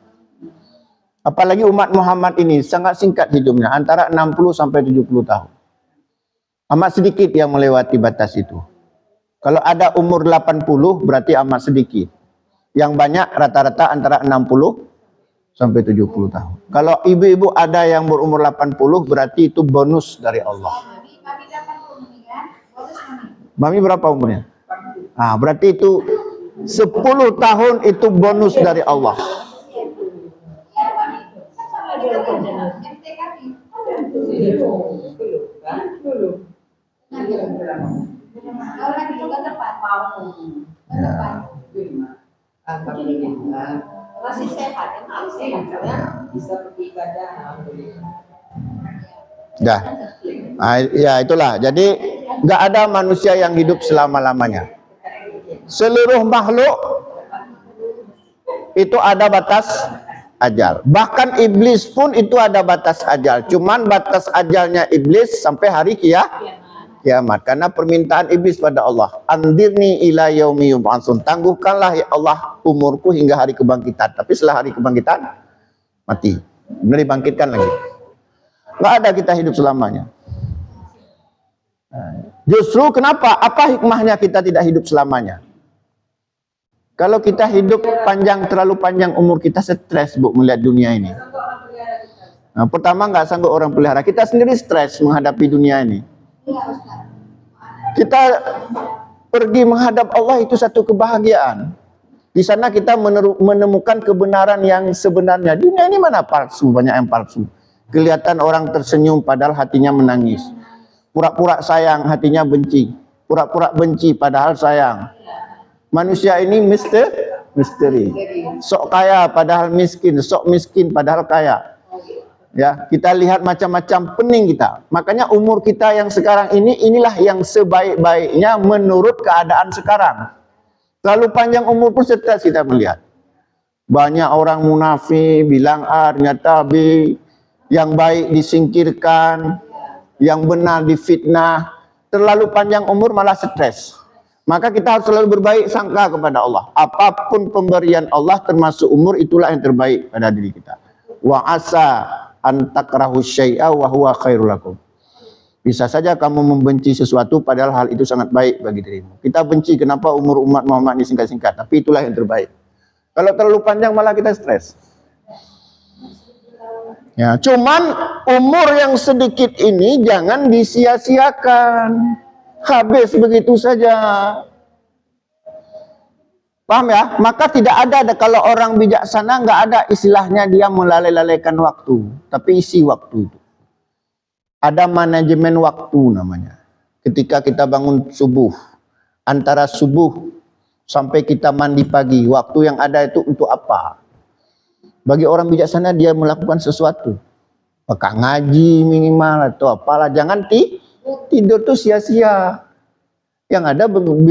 Apalagi umat Muhammad ini sangat singkat hidupnya, antara 60 sampai 70 tahun. Amat sedikit yang melewati batas itu. Kalau ada umur 80 berarti amat sedikit. Yang banyak rata-rata antara 60 sampai 70 tahun. Kalau ibu-ibu ada yang berumur 80 berarti itu bonus dari Allah. Mami berapa umurnya? Nah, berarti itu 10 tahun itu bonus dari Allah. Masih sehat, Bisa pergi ibadah. Dah. Nah, ya itulah. Jadi nggak ada manusia yang hidup selama-lamanya. Seluruh makhluk itu ada batas ajal. Bahkan iblis pun itu ada batas ajal. Cuman batas ajalnya iblis sampai hari kiamat. Karena permintaan iblis pada Allah, andirni ila yaumi yub'atsun, tangguhkanlah ya Allah umurku hingga hari kebangkitan. Tapi setelah hari kebangkitan mati, kemudian dibangkitkan lagi. Nggak ada kita hidup selamanya. Justru kenapa? Apa hikmahnya kita tidak hidup selamanya? Kalau kita hidup panjang, terlalu panjang umur kita, stres Bu melihat dunia ini. Nah, pertama nggak sanggup orang pelihara, kita sendiri stres menghadapi dunia ini. Kita pergi menghadap Allah itu satu kebahagiaan. Di sana kita menemukan kebenaran yang sebenarnya. Dunia ini mana palsu, banyak yang palsu. Kelihatan orang tersenyum padahal hatinya menangis. Pura-pura sayang, hatinya benci. Pura-pura benci padahal sayang. Manusia ini misteri. Sok kaya padahal miskin, sok miskin padahal kaya. Ya, kita lihat macam-macam pening kita. Makanya umur kita yang sekarang inilah yang sebaik-baiknya menurut keadaan sekarang. Terlalu panjang umur pun stres kita melihat. Banyak orang munafik bilang A ternyata B, yang baik disingkirkan, yang benar difitnah. Terlalu panjang umur malah stres. Maka kita harus selalu berbaik sangka kepada Allah. Apapun pemberian Allah termasuk umur, itulah yang terbaik pada diri kita. Wa asa antakrahu syai'a wa huwa khairul lakum. Bisa saja kamu membenci sesuatu padahal hal itu sangat baik bagi dirimu. Kita benci kenapa umur umat Muhammad disingkat-singkat, tapi itulah yang terbaik. Kalau terlalu panjang malah kita stres. Ya, cuman umur yang sedikit ini jangan disia-siakan. Habis begitu saja. Paham ya? Maka tidak ada kalau orang bijaksana, nggak ada istilahnya dia melalaikan waktu, tapi isi waktu itu. Ada manajemen waktu namanya. Ketika kita bangun subuh, antara subuh sampai kita mandi pagi, waktu yang ada itu untuk apa? Bagi orang bijaksana dia melakukan sesuatu. Maka ngaji minimal atau apalah, jangan tidur tuh sia-sia. Yang ada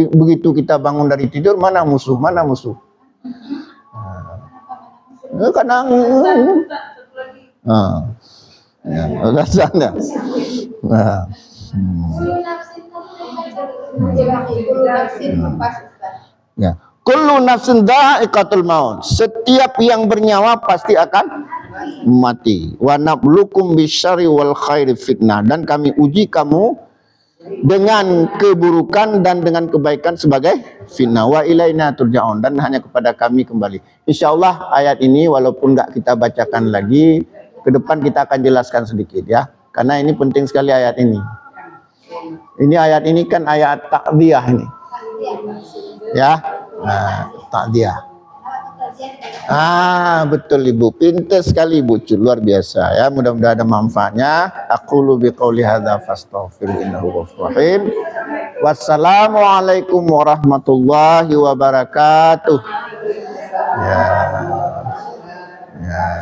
begitu kita bangun dari tidur, mana musuh. Karena udah sana. Ya. Kullu nafsin dha'iqatul maut. Setiap yang bernyawa pasti akan mati. Wa nablukum bisyarri wal khairi fitnah. Dan kami uji kamu dengan keburukan dan dengan kebaikan sebagai fitnah. Wa ilaina turja'un, dan hanya kepada kami kembali. Insyaallah ayat ini walaupun enggak kita bacakan lagi, ke depan kita akan jelaskan sedikit ya. Karena ini penting sekali ayat ini. Ini ayat ini kan ayat takdiyah ini. Ya. Nah, takdiyah. Betul Ibu, pintar sekali Ibu, luar biasa ya. Mudah-mudahan ada manfaatnya. Aqulu biqauli hadza fastaghfiru innahu ghafurur rahim. Wassalamualaikum warahmatullahi wabarakatuh. Ya.